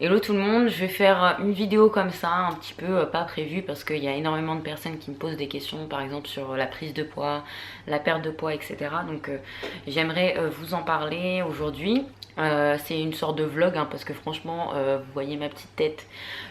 Hello tout le monde, je vais faire une vidéo comme ça, un petit peu pas prévue parce qu'il y a énormément de personnes qui me posent des questions par exemple sur la prise de poids, la perte de poids, etc. Donc j'aimerais vous en parler aujourd'hui. C'est une sorte de vlog parce que franchement vous voyez ma petite tête,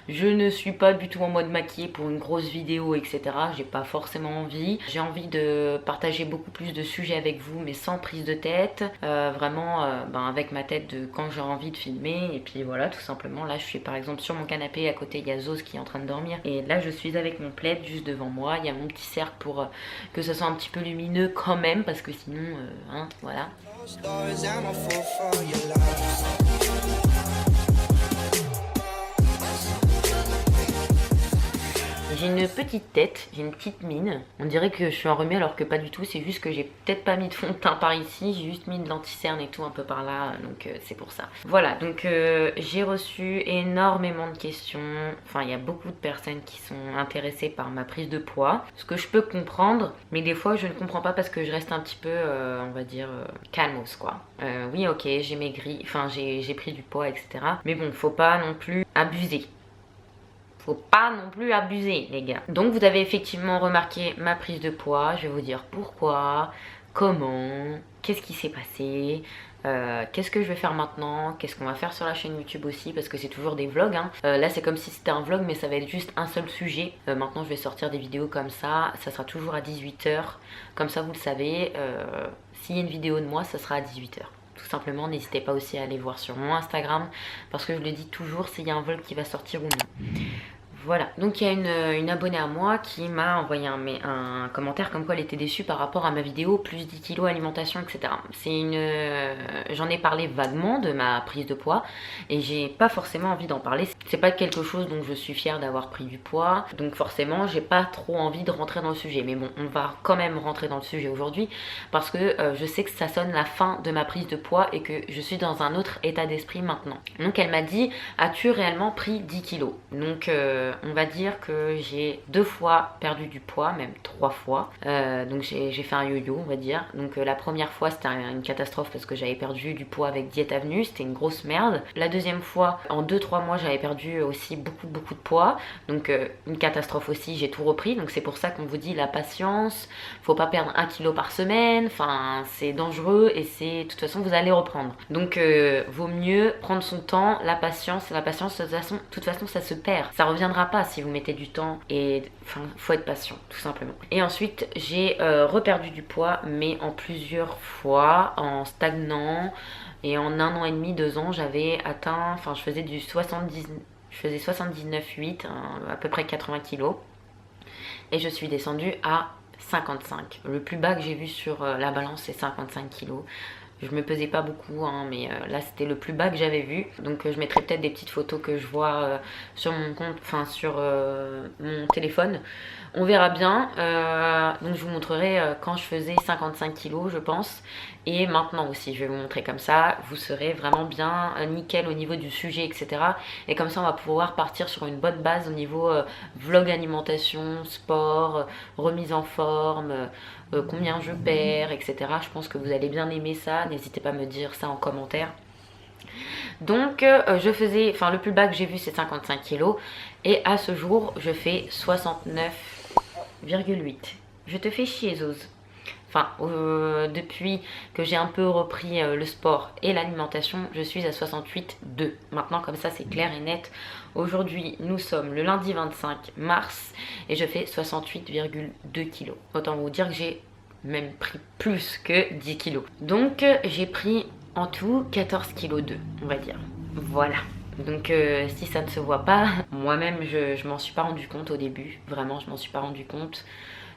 je ne suis pas du tout en mode maquillée pour une grosse vidéo, etc. J'ai pas forcément envie. J'ai envie de partager beaucoup plus de sujets avec vous mais sans prise de tête, vraiment avec ma tête de quand j'ai envie de filmer. Et puis voilà, tout simplement, là je suis par exemple sur mon canapé, à côté il y a Zos qui est en train de dormir et là je suis avec mon plaid juste devant moi. Il y a mon petit cercle pour que ça soit un petit peu lumineux quand même parce que sinon voilà. J'ai une petite tête, j'ai une petite mine. On dirait que je suis enrhumée alors que pas du tout. C'est juste que j'ai peut-être pas mis de fond de teint par ici. J'ai juste mis de l'anti-cerne et tout un peu par là. Donc c'est pour ça. Voilà, donc j'ai reçu énormément de questions. Enfin, il y a beaucoup de personnes qui sont intéressées par ma prise de poids. Ce que je peux comprendre. Mais des fois, je ne comprends pas parce que je reste un petit peu, on va dire, calmos quoi. Oui, ok, j'ai maigri. Enfin, j'ai pris du poids, etc. Mais bon, faut pas non plus abuser. Faut pas non plus abuser les gars. Donc vous avez effectivement remarqué ma prise de poids. Je vais vous dire pourquoi, comment, qu'est-ce qui s'est passé, qu'est-ce que je vais faire maintenant, qu'est-ce qu'on va faire sur la chaîne YouTube aussi, parce que c'est toujours des vlogs là c'est comme si c'était un vlog mais ça va être juste un seul sujet. Maintenant je vais sortir des vidéos comme ça sera toujours à 18h. Comme ça vous le savez, s'il y a une vidéo de moi ça sera à 18h. Tout simplement, n'hésitez pas aussi à aller voir sur mon Instagram parce que je le dis toujours, s'il y a un vlog qui va sortir ou non. Voilà, donc il y a une abonnée à moi qui m'a envoyé un commentaire comme quoi elle était déçue par rapport à ma vidéo plus 10 kilos alimentation, etc. J'en ai parlé vaguement de ma prise de poids et j'ai pas forcément envie d'en parler. C'est pas quelque chose dont je suis fière d'avoir pris du poids, donc forcément j'ai pas trop envie de rentrer dans le sujet. Mais bon, on va quand même rentrer dans le sujet aujourd'hui parce que je sais que ça sonne la fin de ma prise de poids et que je suis dans un autre état d'esprit maintenant. Donc elle m'a dit, as-tu réellement pris 10 kilos? Donc on va dire que j'ai 2 fois perdu du poids, même 3 fois. Donc j'ai fait un yo-yo, on va dire. Donc la première fois c'était une catastrophe parce que j'avais perdu du poids avec Diète Avenue, c'était une grosse merde. La deuxième fois, en 2-3 mois, j'avais perdu aussi beaucoup de poids. Donc une catastrophe aussi, j'ai tout repris. Donc c'est pour ça qu'on vous dit la patience, faut pas perdre 1 kilo par semaine, enfin c'est dangereux et de toute façon vous allez reprendre. Donc vaut mieux prendre son temps, la patience de toute façon ça se perd. Ça reviendra pas si vous mettez du temps et enfin faut être patient tout simplement. Et ensuite j'ai reperdu du poids mais en plusieurs fois, en stagnant, et en 1 an et demi, 2 ans j'avais atteint, enfin je faisais 79,8, à peu près 80 kilos et je suis descendue à 55. Le plus bas que j'ai vu sur la balance c'est 55 kilos. Je me pesais pas beaucoup mais là c'était le plus bas que j'avais vu. Donc je mettrai peut-être des petites photos que je vois sur mon compte, enfin sur mon téléphone. On verra bien. Donc je vous montrerai quand je faisais 55 kilos je pense. Et maintenant aussi je vais vous montrer comme ça. Vous serez vraiment bien nickel au niveau du sujet, etc. Et comme ça on va pouvoir partir sur une bonne base au niveau vlog alimentation, sport, remise en forme, combien je perds, etc. Je pense que vous allez bien aimer ça. N'hésitez pas à me dire ça en commentaire. Donc je faisais, enfin le plus bas que j'ai vu c'est 55 kilos et à ce jour je fais 69,8. Je te fais chier Zoz. Enfin depuis que j'ai un peu repris le sport et l'alimentation, je suis à 68,2. Maintenant comme ça c'est clair et net. Aujourd'hui nous sommes le lundi 25 mars et je fais 68,2 kilos. Autant vous dire que j'ai même pris plus que 10 kilos. Donc j'ai pris en tout 14 kg 2, on va dire. Voilà. Donc si ça ne se voit pas, moi-même je m'en suis pas rendu compte au début. Vraiment je m'en suis pas rendu compte.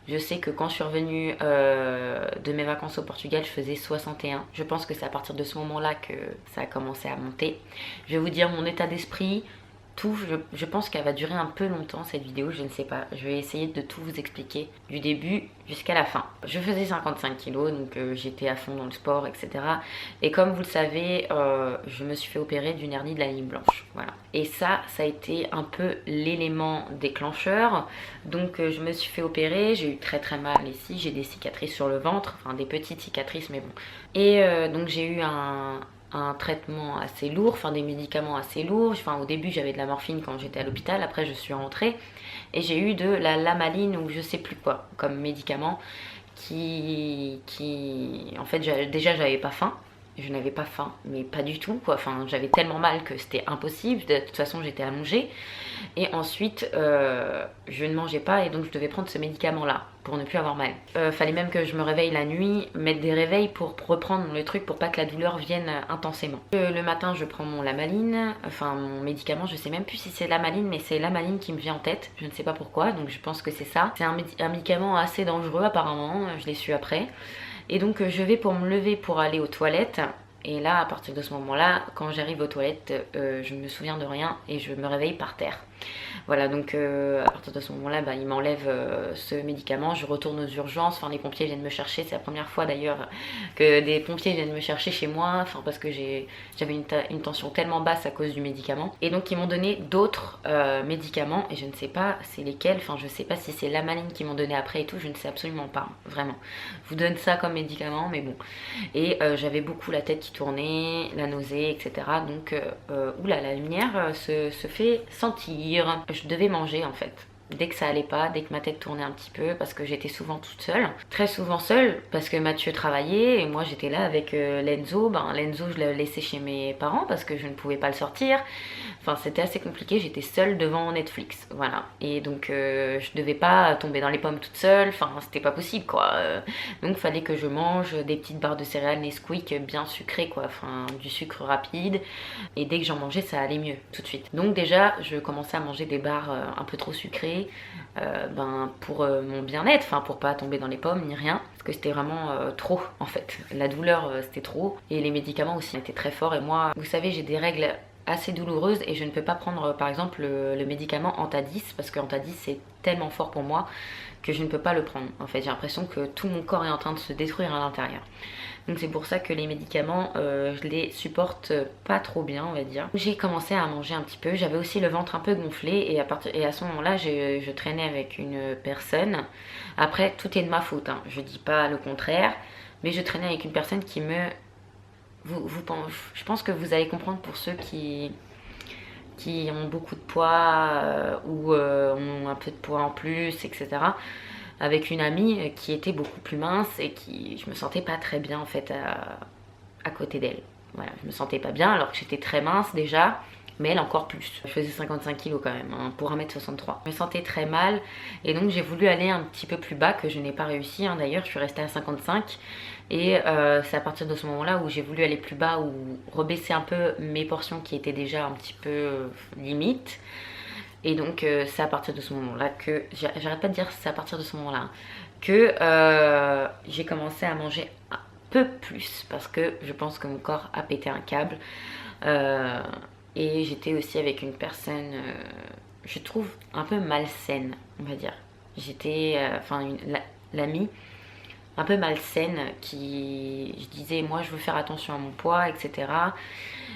Je sais que quand je suis revenue de mes vacances au Portugal, je faisais 61. Je pense que c'est à partir de ce moment-là que ça a commencé à monter. Je vais vous dire mon état d'esprit. Tout, je pense qu'elle va durer un peu longtemps cette vidéo, je ne sais pas. Je vais essayer de tout vous expliquer du début jusqu'à la fin. Je faisais 55 kilos, donc j'étais à fond dans le sport, etc. Et comme vous le savez, je me suis fait opérer d'une hernie de la ligne blanche. Voilà. Et ça a été un peu l'élément déclencheur. Donc je me suis fait opérer, j'ai eu très mal ici, j'ai des cicatrices sur le ventre, enfin des petites cicatrices mais bon. Et donc j'ai eu un traitement assez lourd, enfin des médicaments assez lourds. Enfin, au début j'avais de la morphine quand j'étais à l'hôpital, après je suis rentrée et j'ai eu de la lamaline ou je sais plus quoi comme médicament qui en fait déjà j'avais pas faim. Je n'avais pas faim, mais pas du tout quoi. Enfin, j'avais tellement mal que c'était impossible. De toute façon, j'étais allongée. Et ensuite, je ne mangeais pas et donc je devais prendre ce médicament-là pour ne plus avoir mal. Fallait même que je me réveille la nuit, mettre des réveils pour reprendre le truc pour pas que la douleur vienne intensément. Le matin, je prends mon lamaline, enfin mon médicament. Je sais même plus si c'est lamaline, mais c'est lamaline qui me vient en tête. Je ne sais pas pourquoi, donc je pense que c'est ça. C'est un médicament assez dangereux apparemment. Je l'ai su après. Et donc je vais pour me lever pour aller aux toilettes. Et là, à partir de ce moment-là, quand j'arrive aux toilettes, je me souviens de rien et je me réveille par terre. Voilà, donc à partir de ce moment-là, bah, il m'enlève ce médicament, je retourne aux urgences, enfin les pompiers viennent me chercher, c'est la première fois d'ailleurs que des pompiers viennent me chercher chez moi, enfin parce que j'avais une tension tellement basse à cause du médicament. Et donc ils m'ont donné d'autres médicaments et je ne sais pas c'est lesquels, enfin je sais pas si c'est l'amaline qu'ils m'ont donné après et tout, je ne sais absolument pas, vraiment. Je vous donne ça comme médicament, mais bon. Et j'avais beaucoup la tête qui tournait, la nausée, etc. Donc oula, la lumière se fait sentir. Je devais manger en fait. Dès que ça allait pas, dès que ma tête tournait un petit peu, parce que j'étais souvent toute seule. Très souvent seule, parce que Mathieu travaillait et moi j'étais là avec Lenzo. Ben, Lenzo, je l'ai laissé chez mes parents parce que je ne pouvais pas le sortir. Enfin, c'était assez compliqué, j'étais seule devant Netflix, voilà. Et donc, je devais pas tomber dans les pommes toute seule, enfin, c'était pas possible, quoi. Donc, fallait que je mange des petites barres de céréales Nesquik bien sucrées, quoi. Enfin, du sucre rapide. Et dès que j'en mangeais, ça allait mieux, tout de suite. Donc, déjà, je commençais à manger des barres un peu trop sucrées, ben, pour mon bien-être, enfin, pour pas tomber dans les pommes ni rien. Parce que c'était vraiment trop, en fait. La douleur, c'était trop. Et les médicaments aussi étaient très forts. Et moi, vous savez, j'ai des règles assez douloureuse et je ne peux pas prendre par exemple le médicament Antadis parce que Antadis c'est tellement fort pour moi que je ne peux pas le prendre. En fait j'ai l'impression que tout mon corps est en train de se détruire à l'intérieur. Donc c'est pour ça que les médicaments je les supporte pas trop bien on va dire. J'ai commencé à manger un petit peu, j'avais aussi le ventre un peu gonflé et à ce moment là je traînais avec une personne. Après tout est de ma faute hein. Je dis pas le contraire mais je traînais avec une personne qui me je pense que vous allez comprendre pour ceux qui ont beaucoup de poids ou ont un peu de poids en plus, etc. Avec une amie qui était beaucoup plus mince et qui je me sentais pas très bien en fait à côté d'elle. Voilà, je me sentais pas bien alors que j'étais très mince déjà. Mais elle encore plus. Je faisais 55 kilos quand même, hein, pour 1m63. Je me sentais très mal et donc j'ai voulu aller un petit peu plus bas que je n'ai pas réussi. Hein. D'ailleurs, je suis restée à 55 et c'est à partir de ce moment-là où j'ai voulu aller plus bas ou rebaisser un peu mes portions qui étaient déjà un petit peu limite. Et donc c'est à partir de ce moment-là que, j'arrête pas de dire c'est à partir de ce moment-là, hein, que j'ai commencé à manger un peu plus parce que je pense que mon corps a pété un câble. Et j'étais aussi avec une personne, je trouve, un peu malsaine, on va dire. J'étais, enfin, l'amie un peu malsaine qui, je disais, moi je veux faire attention à mon poids, etc.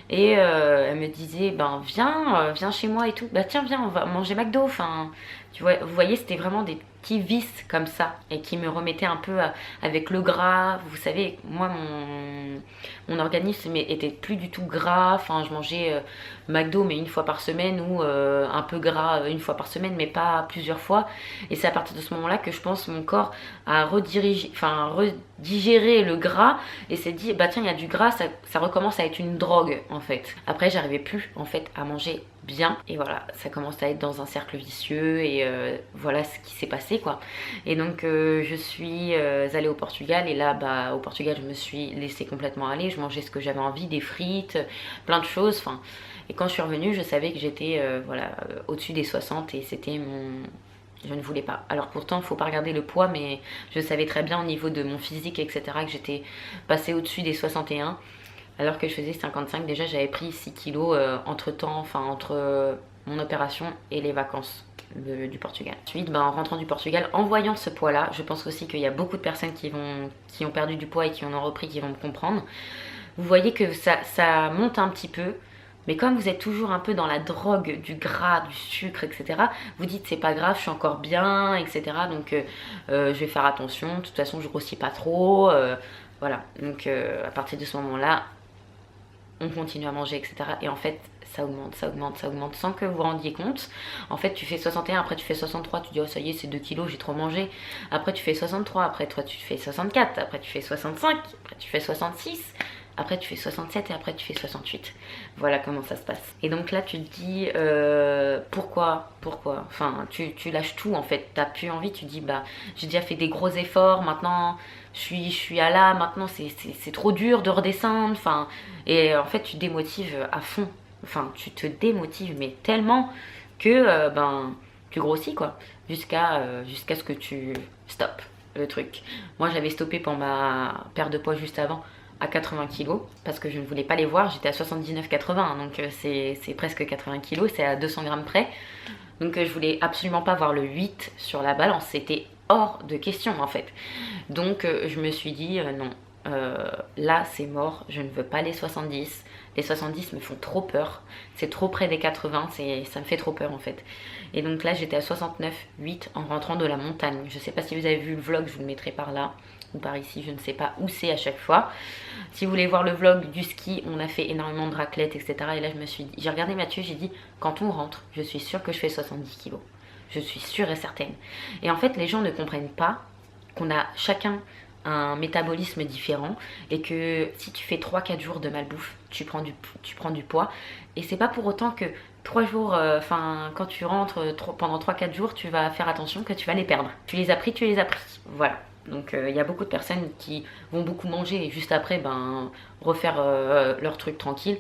Et elle me disait, ben viens chez moi et tout. Bah tiens, viens, on va manger McDo. Enfin, tu vois, vous voyez, c'était vraiment des petits vices comme ça et qui me remettaient un peu avec le gras. Vous savez, moi, mon organisme était plus du tout gras. Enfin, je mangeais McDo, mais une fois par semaine ou un peu gras une fois par semaine, mais pas plusieurs fois. Et c'est à partir de ce moment-là que je pense mon corps a redigéré le gras et s'est dit, bah tiens, il y a du gras, ça recommence à être une drogue en fait. Après, j'arrivais plus en fait à manger bien et voilà, ça commence à être dans un cercle vicieux et voilà ce qui s'est passé quoi. Et donc je suis allée au Portugal et là bah au Portugal je me suis laissée complètement aller, je mangeais ce que j'avais envie, des frites, plein de choses, enfin. Et quand je suis revenue, je savais que j'étais voilà, au-dessus des 60 et c'était je ne voulais pas. Alors pourtant, il ne faut pas regarder le poids, mais je savais très bien au niveau de mon physique, etc., que j'étais passée au-dessus des 61, alors que je faisais 55. Déjà, j'avais pris 6 kilos entre-temps, enfin entre mon opération et les vacances du Portugal. Ensuite, en rentrant du Portugal, en voyant ce poids-là, je pense aussi qu'il y a beaucoup de personnes qui ont perdu du poids et qui en ont repris, qui vont me comprendre. Vous voyez que ça monte un petit peu. Mais comme vous êtes toujours un peu dans la drogue du gras, du sucre, etc., vous dites c'est pas grave, je suis encore bien, etc. Donc je vais faire attention, de toute façon je grossis pas trop. Voilà, donc à partir de ce moment-là, on continue à manger, etc. Et en fait, ça augmente, ça augmente, ça augmente sans que vous vous rendiez compte. En fait, tu fais 61, après tu fais 63, tu dis oh ça y est, c'est 2 kilos, j'ai trop mangé. Après tu fais 63, après toi tu fais 64, après tu fais 65, après tu fais 66. Après tu fais 67 et après tu fais 68. Voilà comment ça se passe. Et donc là tu te dis pourquoi enfin tu lâches tout en fait. T'as plus envie, tu dis bah j'ai déjà fait des gros efforts, maintenant je suis à là, maintenant c'est trop dur de redescendre. Enfin, et en fait tu démotives à fond. Enfin tu te démotives mais tellement que ben tu grossis quoi. Jusqu'à ce que tu stoppes le truc. Moi j'avais stoppé pour ma perte de poids juste avant à 80 kilos parce que je ne voulais pas les voir, j'étais à 79,80 donc c'est presque 80 kilos, c'est à 200 grammes près, donc je voulais absolument pas voir le 8 sur la balance, c'était hors de question en fait. Donc je me suis dit non, là c'est mort, je ne veux pas les 70. Les 70 me font trop peur, c'est trop près des 80, ça me fait trop peur en fait. Et donc là j'étais à 69,8 en rentrant de la montagne. Je sais pas si vous avez vu le vlog, je vous le mettrai par là ou par ici, je ne sais pas où c'est à chaque fois. Si vous voulez voir le vlog du ski, on a fait énormément de raclette, etc. Et là j'ai regardé Mathieu, j'ai dit quand on rentre, je suis sûre que je fais 70 kilos. Je suis sûre et certaine. Et en fait les gens ne comprennent pas qu'on a chacun un métabolisme différent et que si tu fais 3-4 jours de malbouffe, tu prends du poids. Et c'est pas pour autant que 3 jours, quand tu rentres pendant 3-4 jours, tu vas faire attention que tu vas les perdre. Tu les as pris, voilà. Donc il y a beaucoup de personnes qui vont beaucoup manger et juste après refaire leur truc tranquille.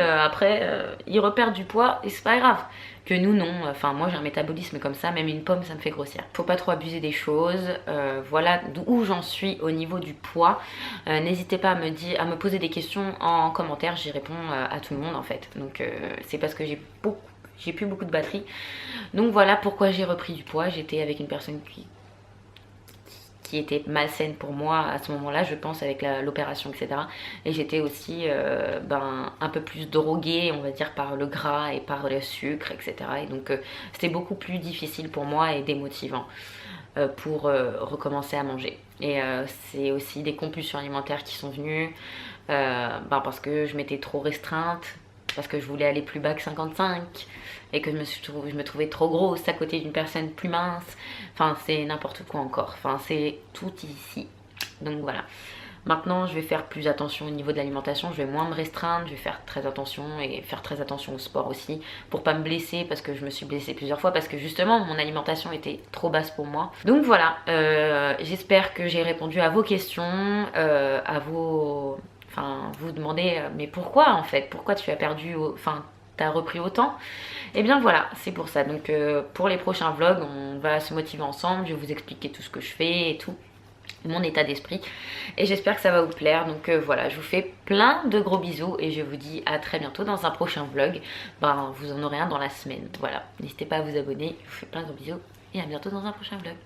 Après ils repèrent du poids et c'est pas grave. Que nous non, enfin moi j'ai un métabolisme comme ça, même une pomme ça me fait grossir. Faut pas trop abuser des choses, voilà d'où j'en suis au niveau du poids. N'hésitez pas à me poser des questions en commentaire, j'y réponds à tout le monde en fait. Donc c'est parce que j'ai plus beaucoup de batterie. Donc voilà pourquoi j'ai repris du poids. J'étais avec une personne qui était malsaine pour moi à ce moment-là, je pense, avec l'opération, etc. Et j'étais aussi un peu plus droguée, on va dire, par le gras et par le sucre, etc. Et donc c'était beaucoup plus difficile pour moi et démotivant pour recommencer à manger. Et c'est aussi des compulsions alimentaires qui sont venues parce que je m'étais trop restreinte, parce que je voulais aller plus bas que 55 et que je me trouvais trop grosse à côté d'une personne plus mince. Enfin, c'est n'importe quoi encore. Enfin, c'est tout ici. Donc voilà. Maintenant, je vais faire plus attention au niveau de l'alimentation. Je vais moins me restreindre. Je vais faire très attention et faire très attention au sport aussi pour pas me blesser parce que je me suis blessée plusieurs fois parce que justement, mon alimentation était trop basse pour moi. Donc voilà. J'espère que j'ai répondu à vos questions, vous demandez mais pourquoi en fait, pourquoi tu as perdu, t'as repris autant. Et bien voilà, c'est pour ça. Donc pour les prochains vlogs, on va se motiver ensemble, je vais vous expliquer tout ce que je fais et tout, mon état d'esprit, et j'espère que ça va vous plaire. Donc voilà, je vous fais plein de gros bisous et je vous dis à très bientôt dans un prochain vlog. Vous en aurez un dans la semaine. Voilà, n'hésitez pas à vous abonner, je vous fais plein de gros bisous et à bientôt dans un prochain vlog.